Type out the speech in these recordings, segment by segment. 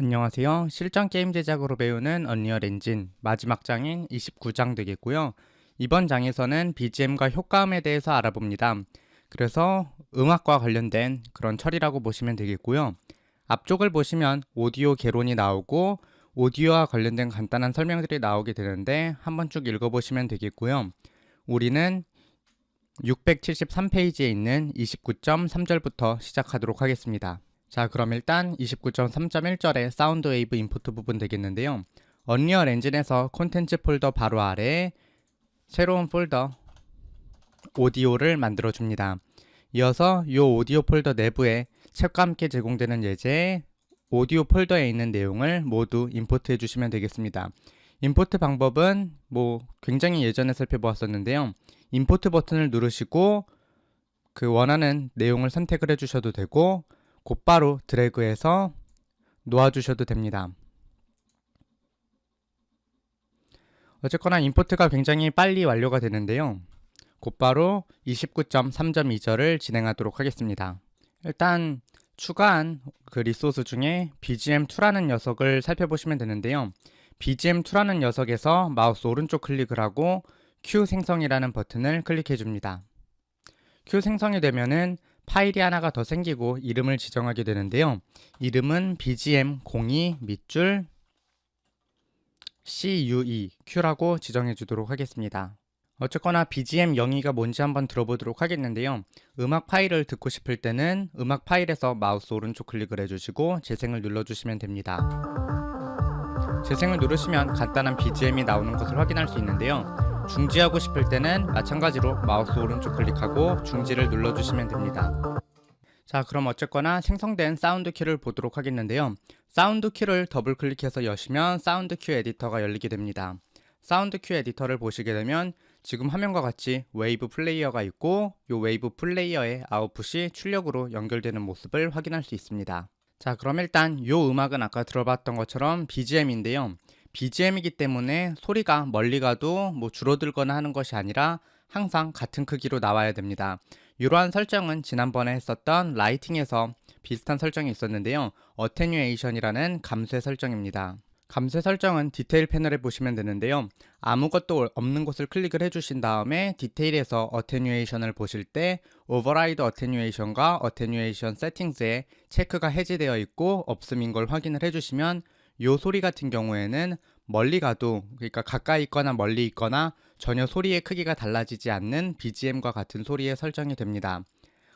안녕하세요. 실전 게임 제작으로 배우는 언리얼 엔진 마지막 장인 29장 되겠고요. 이번 장에서는 BGM과 효과음에 대해서 알아봅니다. 그래서 음악과 관련된 그런 처리라고 보시면 되겠고요. 앞쪽을 보시면 오디오 개론이 나오고 오디오와 관련된 간단한 설명들이 나오게 되는데 한번 쭉 읽어보시면 되겠고요. 우리는 673페이지에 있는 29.3절부터 시작하도록 하겠습니다. 자, 그럼 일단 29.3.1절의 사운드 웨이브 임포트 부분 되겠는데요. 언리얼 엔진에서 콘텐츠 폴더 바로 아래에 새로운 폴더 오디오를 만들어 줍니다. 이어서 이 오디오 폴더 내부에 책과 함께 제공되는 예제의 오디오 폴더에 있는 내용을 모두 임포트 해주시면 되겠습니다. 임포트 방법은 굉장히 예전에 살펴보았었는데요. 임포트 버튼을 누르시고 그 원하는 내용을 선택을 해주셔도 되고 곧바로 드래그해서 놓아주셔도 됩니다. 어쨌거나 임포트가 굉장히 빨리 완료가 되는데요. 곧바로 29.3.2절을 진행하도록 하겠습니다. 일단 추가한 그 리소스 중에 BGM2라는 녀석을 살펴보시면 되는데요. BGM2라는 녀석에서 마우스 오른쪽 클릭을 하고 큐 생성이라는 버튼을 클릭해 줍니다. 큐 생성이 되면은 파일이 하나가 더 생기고 이름을 지정하게 되는데요. 이름은 BGM02 밑줄 CUE Q라고 지정해 주도록 하겠습니다. 어쨌거나 BGM02가 뭔지 한번 들어보도록 하겠는데요. 음악 파일을 듣고 싶을 때는 음악 파일에서 마우스 오른쪽 클릭을 해주시고 재생을 눌러주시면 됩니다. 재생을 누르시면 간단한 BGM이 나오는 것을 확인할 수 있는데요. 중지하고 싶을 때는 마찬가지로 마우스 오른쪽 클릭하고 중지를 눌러주시면 됩니다. 자, 그럼 어쨌거나 생성된 사운드 큐를 보도록 하겠는데요. 사운드 큐를 더블 클릭해서 여시면 사운드 큐 에디터가 열리게 됩니다. 사운드 큐 에디터를 보시게 되면 지금 화면과 같이 웨이브 플레이어가 있고 이 웨이브 플레이어의 아웃풋이 출력으로 연결되는 모습을 확인할 수 있습니다. 자, 그럼 일단 이 음악은 아까 들어봤던 것처럼 BGM인데요. BGM이기 때문에 소리가 멀리 가도 줄어들거나 하는 것이 아니라 항상 같은 크기로 나와야 됩니다. 이러한 설정은 지난번에 했었던 라이팅에서 비슷한 설정이 있었는데요. 어테뉴에이션이라는 감쇄 설정입니다. 감쇄 설정은 디테일 패널에 보시면 되는데요. 아무것도 없는 곳을 클릭을 해주신 다음에 디테일에서 어테뉴에이션을 보실 때 오버라이드 어테뉴에이션과 어테뉴에이션 세팅스에 체크가 해제되어 있고 없음인 걸 확인을 해주시면 이 소리 같은 경우에는 멀리 가도, 그러니까 가까이 있거나 멀리 있거나 전혀 소리의 크기가 달라지지 않는 BGM과 같은 소리에 설정이 됩니다.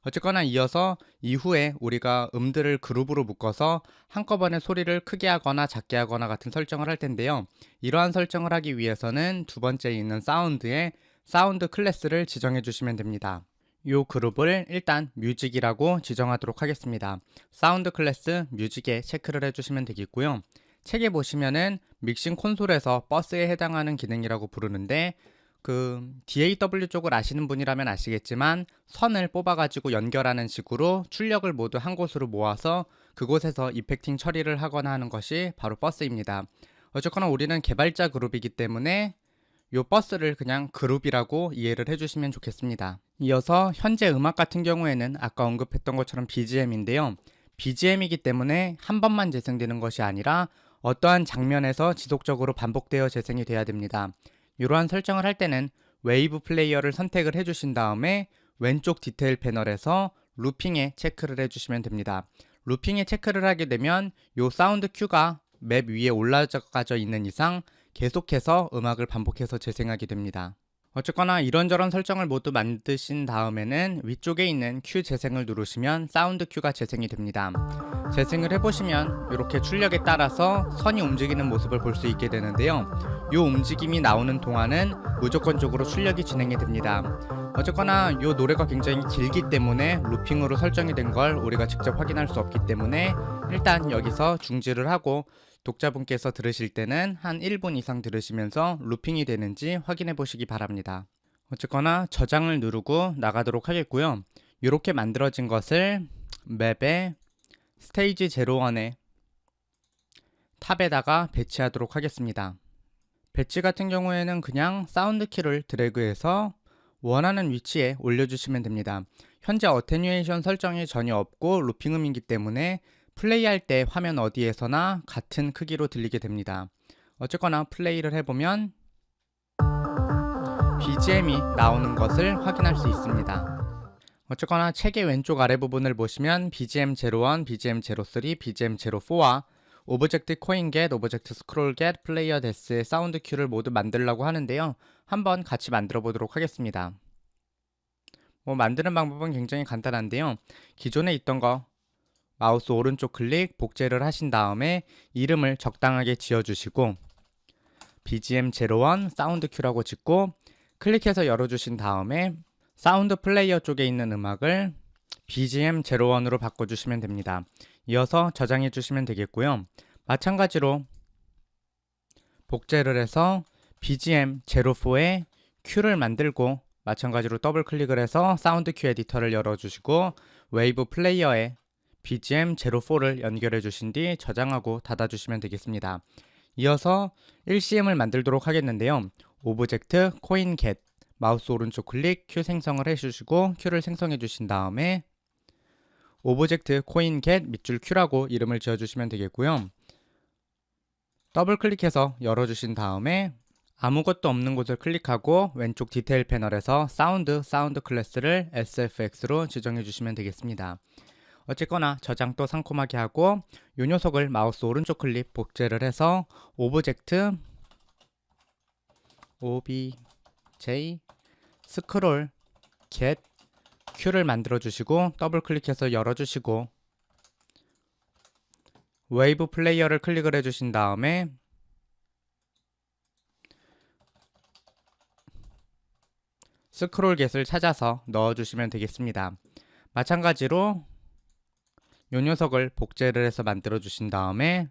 어쨌거나 이어서 이후에 우리가 음들을 그룹으로 묶어서 한꺼번에 소리를 크게 하거나 작게 하거나 같은 설정을 할 텐데요. 이러한 설정을 하기 위해서는 두 번째에 있는 사운드에 사운드 클래스를 지정해 주시면 됩니다. 이 그룹을 일단 뮤직이라고 지정하도록 하겠습니다. 사운드 클래스 뮤직에 체크를 해주시면 되겠고요. 책에 보시면은 믹싱 콘솔에서 버스에 해당하는 기능이라고 부르는데 그 DAW 쪽을 아시는 분이라면 아시겠지만 선을 뽑아가지고 연결하는 식으로 출력을 모두 한 곳으로 모아서 그곳에서 이펙팅 처리를 하거나 하는 것이 바로 버스입니다. 어쨌거나 우리는 개발자 그룹이기 때문에 이 버스를 그냥 그룹이라고 이해를 해주시면 좋겠습니다. 이어서 현재 음악 같은 경우에는 아까 언급했던 것처럼 BGM인데요. BGM이기 때문에 한 번만 재생되는 것이 아니라 어떠한 장면에서 지속적으로 반복되어 재생이 돼야 됩니다. 이러한 설정을 할 때는 웨이브 플레이어를 선택을 해주신 다음에 왼쪽 디테일 패널에서 루핑에 체크를 해주시면 됩니다. 루핑에 체크를 하게 되면 이 사운드 큐가 맵 위에 올라가져 있는 이상 계속해서 음악을 반복해서 재생하게 됩니다. 어쨌거나 이런저런 설정을 모두 만드신 다음에는 위쪽에 있는 큐 재생을 누르시면 사운드 큐가 재생이 됩니다. 재생을 해보시면 이렇게 출력에 따라서 선이 움직이는 모습을 볼 수 있게 되는데요. 이 움직임이 나오는 동안은 무조건적으로 출력이 진행이 됩니다. 어쨌거나 이 노래가 굉장히 길기 때문에 루핑으로 설정이 된 걸 우리가 직접 확인할 수 없기 때문에 일단 여기서 중지를 하고 독자분께서 들으실 때는 한 1분 이상 들으시면서 루핑이 되는지 확인해 보시기 바랍니다. 어쨌거나 저장을 누르고 나가도록 하겠고요. 이렇게 만들어진 것을 맵의 스테이지 01의 탑에다가 배치하도록 하겠습니다. 배치 같은 경우에는 그냥 사운드 키를 드래그해서 원하는 위치에 올려주시면 됩니다. 현재 어테뉴에이션 설정이 전혀 없고 루핑음이기 때문에 플레이할 때 화면 어디에서나 같은 크기로 들리게 됩니다. 어쨌거나 플레이를 해보면 BGM이 나오는 것을 확인할 수 있습니다. 어쨌거나 책의 왼쪽 아래 부분을 보시면 BGM01, BGM03, BGM04와 오브젝트 코인 겟, 오브젝트 스크롤 겟, 플레이어 데스의 사운드 큐를 모두 만들려고 하는데요. 한번 같이 만들어 보도록 하겠습니다. 만드는 방법은 굉장히 간단한데요. 기존에 있던 거 마우스 오른쪽 클릭, 복제를 하신 다음에 이름을 적당하게 지어주시고 BGM01 사운드 큐라고 짓고 클릭해서 열어주신 다음에 사운드 플레이어 쪽에 있는 음악을 BGM01으로 바꿔주시면 됩니다. 이어서 저장해 주시면 되겠고요. 마찬가지로 복제를 해서 BGM04에 큐를 만들고 마찬가지로 더블 클릭을 해서 사운드 큐 에디터를 열어주시고 웨이브 플레이어에 BGM04를 연결해 주신 뒤 저장하고 닫아주시면 되겠습니다. 이어서 1CM을 만들도록 하겠는데요. 오브젝트 코인 겟 마우스 오른쪽 클릭 큐 생성을 해주시고 큐를 생성해 주신 다음에 오브젝트 코인 겟 밑줄 큐라고 이름을 지어주시면 되겠고요. 더블 클릭해서 열어주신 다음에 아무것도 없는 곳을 클릭하고 왼쪽 디테일 패널에서 사운드 클래스를 SFX로 지정해 주시면 되겠습니다. 어쨌거나 저장 또 상콤하게 하고 이 녀석을 마우스 오른쪽 클릭 복제를 해서 오브젝트 OBJ 스크롤 겟 큐를 만들어 주시고 더블 클릭해서 열어 주시고 웨이브 플레이어를 클릭을 해 주신 다음에 스크롤 겟을 찾아서 넣어 주시면 되겠습니다. 마찬가지로 이 녀석을 복제를 해서 만들어 주신 다음에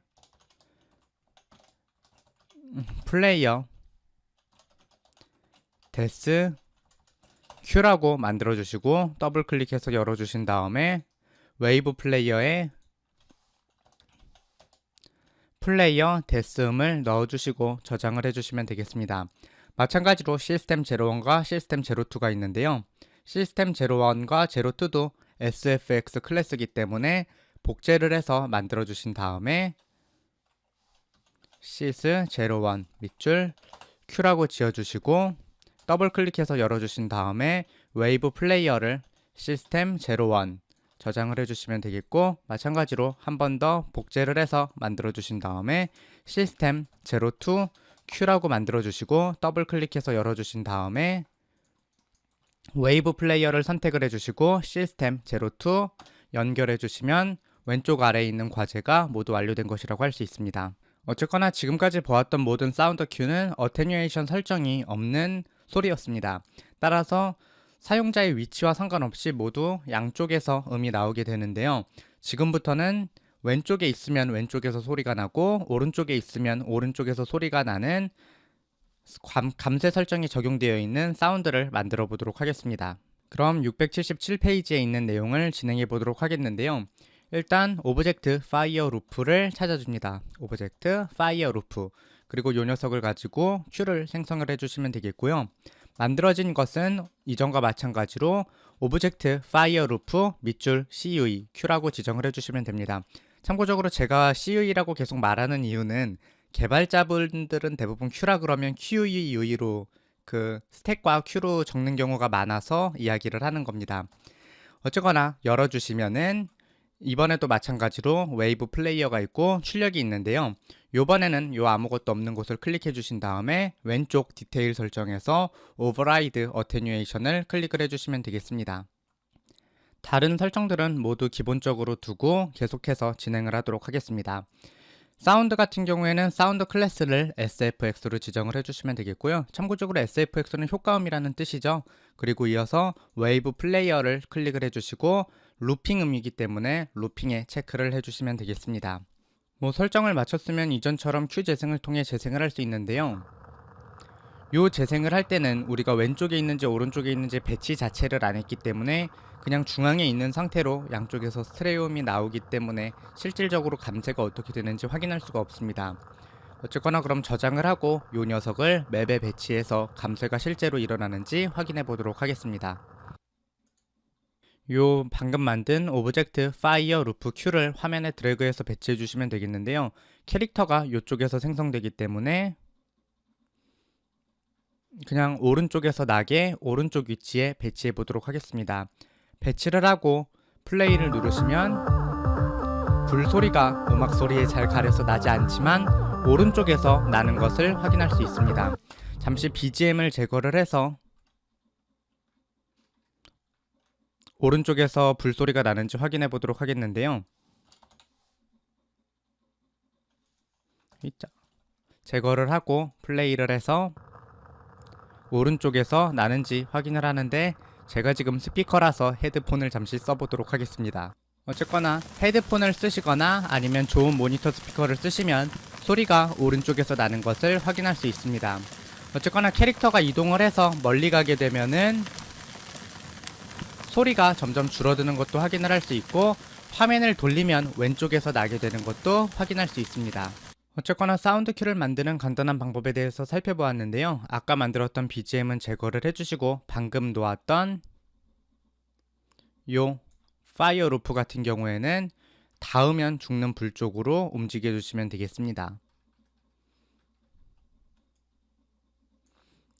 플레이어 데스 큐라고 만들어 주시고 더블 클릭해서 열어 주신 다음에 웨이브 플레이어에 플레이어 데스음을 넣어 주시고 저장을 해 주시면 되겠습니다. 마찬가지로 시스템 01과 시스템 02가 있는데요. 시스템 01과 02도 SFX 클래스이기 때문에 복제를 해서 만들어 주신 다음에 sys01 밑줄 큐라고 지어 주시고 더블 클릭해서 열어 주신 다음에 웨이브 플레이어를 시스템 01 저장을 해 주시면 되겠고 마찬가지로 한 번 더 복제를 해서 만들어 주신 다음에 시스템 02 큐라고 만들어 주시고 더블 클릭해서 열어 주신 다음에 웨이브 플레이어를 선택을 해 주시고 시스템 02 연결해 주시면 왼쪽 아래에 있는 과제가 모두 완료된 것이라고 할 수 있습니다. 어쨌거나 지금까지 보았던 모든 사운드 큐는 어테뉴에이션 설정이 없는 소리였습니다. 따라서 사용자의 위치와 상관없이 모두 양쪽에서 음이 나오게 되는데요. 지금부터는 왼쪽에 있으면 왼쪽에서 소리가 나고 오른쪽에 있으면 오른쪽에서 소리가 나는 감쇄 설정이 적용되어 있는 사운드를 만들어 보도록 하겠습니다. 그럼 677페이지에 있는 내용을 진행해 보도록 하겠는데요. 일단 오브젝트 파이어 루프를 찾아줍니다. 오브젝트 파이어 루프 그리고 이 녀석을 가지고 큐를 생성을 해주시면 되겠고요. 만들어진 것은 이전과 마찬가지로 오브젝트 파이어 루프 밑줄 CUE 큐라고 지정을 해주시면 됩니다. 참고적으로 제가 CUE라고 계속 말하는 이유는 개발자분들은 대부분 큐라 그러면 QUE로 그 스택과 큐로 적는 경우가 많아서 이야기를 하는 겁니다. 어쨌거나 열어주시면은 이번에도 마찬가지로 웨이브 플레이어가 있고 출력이 있는데요. 요번에는 요 아무것도 없는 곳을 클릭해 주신 다음에 왼쪽 디테일 설정에서 오버라이드 어테뉴에이션을 클릭을 해주시면 되겠습니다. 다른 설정들은 모두 기본적으로 두고 계속해서 진행을 하도록 하겠습니다. 사운드 같은 경우에는 사운드 클래스를 SFX로 지정을 해주시면 되겠고요. 참고적으로 SFX는 효과음이라는 뜻이죠. 그리고 이어서 웨이브 플레이어를 클릭을 해주시고 루핑 음이기 때문에 루핑에 체크를 해주시면 되겠습니다. 설정을 마쳤으면 이전처럼 큐 재생을 통해 재생을 할 수 있는데요. 요 재생을 할 때는 우리가 왼쪽에 있는지 오른쪽에 있는지 배치 자체를 안 했기 때문에 그냥 중앙에 있는 상태로 양쪽에서 스테레오음이 나오기 때문에 실질적으로 감쇄가 어떻게 되는지 확인할 수가 없습니다. 어쨌거나 그럼 저장을 하고 요 녀석을 맵에 배치해서 감쇄가 실제로 일어나는지 확인해 보도록 하겠습니다. 요 방금 만든 오브젝트 파이어 루프 Q를 화면에 드래그해서 배치해 주시면 되겠는데요. 캐릭터가 이쪽에서 생성되기 때문에 그냥 오른쪽에서 나게 오른쪽 위치에 배치해 보도록 하겠습니다. 배치를 하고 플레이를 누르시면 불소리가 음악 소리에 잘 가려서 나지 않지만 오른쪽에서 나는 것을 확인할 수 있습니다. 잠시 BGM을 제거를 해서 오른쪽에서 불소리가 나는지 확인해 보도록 하겠는데요. 제거를 하고 플레이를 해서 오른쪽에서 나는지 확인을 하는데 제가 지금 스피커라서 헤드폰을 잠시 써보도록 하겠습니다. 어쨌거나 헤드폰을 쓰시거나 아니면 좋은 모니터 스피커를 쓰시면 소리가 오른쪽에서 나는 것을 확인할 수 있습니다. 어쨌거나 캐릭터가 이동을 해서 멀리 가게 되면은 소리가 점점 줄어드는 것도 확인을 할 수 있고 화면을 돌리면 왼쪽에서 나게 되는 것도 확인할 수 있습니다. 어쨌거나 사운드 큐를 만드는 간단한 방법에 대해서 살펴보았는데요. 아까 만들었던 BGM은 제거를 해주시고 방금 놓았던 요 파이어 루프 같은 경우에는 닿으면 죽는 불 쪽으로 움직여 주시면 되겠습니다.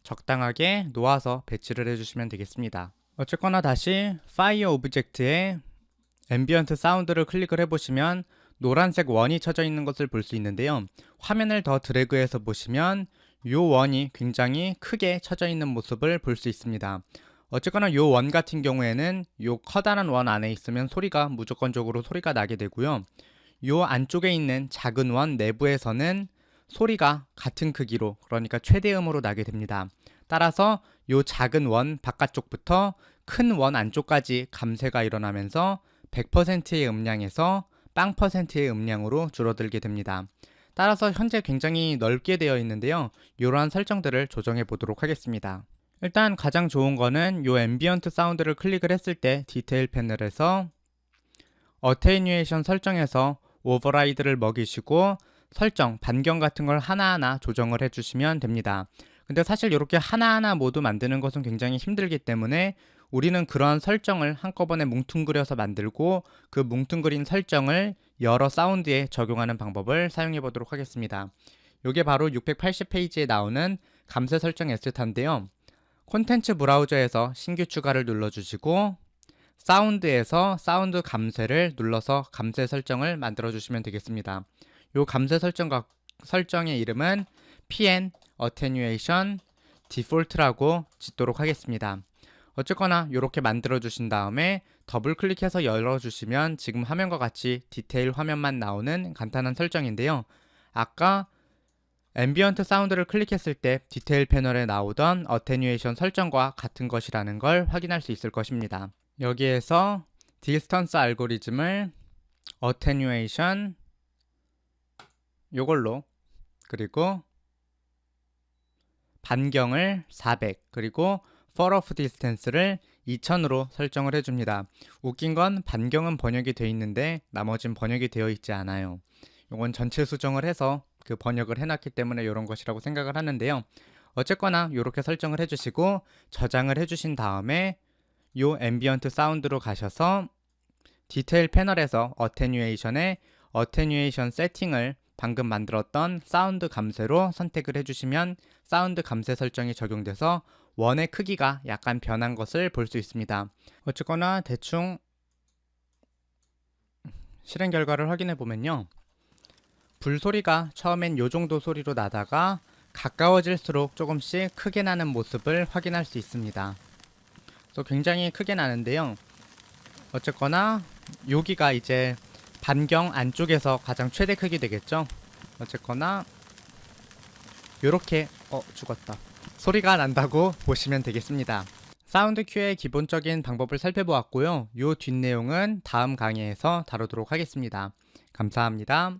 적당하게 놓아서 배치를 해주시면 되겠습니다. 어쨌거나 다시 파이어 오브젝트에 앰비언트 사운드를 클릭을 해보시면 노란색 원이 쳐져 있는 것을 볼 수 있는데요. 화면을 더 드래그해서 보시면 이 원이 굉장히 크게 쳐져 있는 모습을 볼 수 있습니다. 어쨌거나 이 원 같은 경우에는 이 커다란 원 안에 있으면 소리가 무조건적으로 소리가 나게 되고요. 이 안쪽에 있는 작은 원 내부에서는 소리가 같은 크기로, 그러니까 최대음으로 나게 됩니다. 따라서 이 작은 원 바깥쪽부터 큰 원 안쪽까지 감쇄가 일어나면서 100%의 음량에서 0%의 음량으로 줄어들게 됩니다. 따라서 현재 굉장히 넓게 되어 있는데요. 이러한 설정들을 조정해 보도록 하겠습니다. 일단 가장 좋은 거는 이 앰비언트 사운드를 클릭을 했을 때 디테일 패널에서 어테뉴에이션 설정에서 오버라이드를 먹이시고 설정, 반경 같은 걸 하나하나 조정을 해주시면 됩니다. 근데 사실 이렇게 하나하나 모두 만드는 것은 굉장히 힘들기 때문에 우리는 그러한 설정을 한꺼번에 뭉뚱그려서 만들고 그 뭉뚱그린 설정을 여러 사운드에 적용하는 방법을 사용해 보도록 하겠습니다. 이게 바로 680페이지에 나오는 감쇄 설정 에스타인데요. 콘텐츠 브라우저에서 신규 추가를 눌러주시고 사운드에서 사운드 감쇄를 눌러서 감쇄 설정을 만들어 주시면 되겠습니다. 이 감쇄 설정의 이름은 PN Attenuation Default라고 짓도록 하겠습니다. 어쨌거나 이렇게 만들어 주신 다음에 더블 클릭해서 열어 주시면 지금 화면과 같이 디테일 화면만 나오는 간단한 설정인데요. 아까 앰비언트 사운드를 클릭했을 때 디테일 패널에 나오던 어테뉴에이션 설정과 같은 것이라는 걸 확인할 수 있을 것입니다. 여기에서 디스턴스 알고리즘을 어테뉴에이션 요걸로, 그리고 반경을 400, 그리고 fall of distance를 2000으로 설정을 해줍니다. 웃긴 건 반경은 번역이 되어 있는데 나머진 번역이 되어 있지 않아요. 이건 전체 수정을 해서 그 번역을 해놨기 때문에 이런 것이라고 생각을 하는데요. 어쨌거나 이렇게 설정을 해주시고 저장을 해주신 다음에 이 앰비언트 사운드로 가셔서 디테일 패널에서 어테뉴에이션에 어테뉴에이션 세팅을 방금 만들었던 사운드 감쇄로 선택을 해주시면 사운드 감쇄 설정이 적용돼서 원의 크기가 약간 변한 것을 볼 수 있습니다. 어쨌거나 대충 실행 결과를 확인해 보면요. 불소리가 처음엔 요 정도 소리로 나다가 가까워질수록 조금씩 크게 나는 모습을 확인할 수 있습니다. 그래서 굉장히 크게 나는데요. 어쨌거나 여기가 이제 반경 안쪽에서 가장 최대 크기 되겠죠. 어쨌거나 요렇게 죽었다 소리가 난다고 보시면 되겠습니다. 사운드 큐의 기본적인 방법을 살펴보았고요. 요 뒷내용은 다음 강의에서 다루도록 하겠습니다. 감사합니다.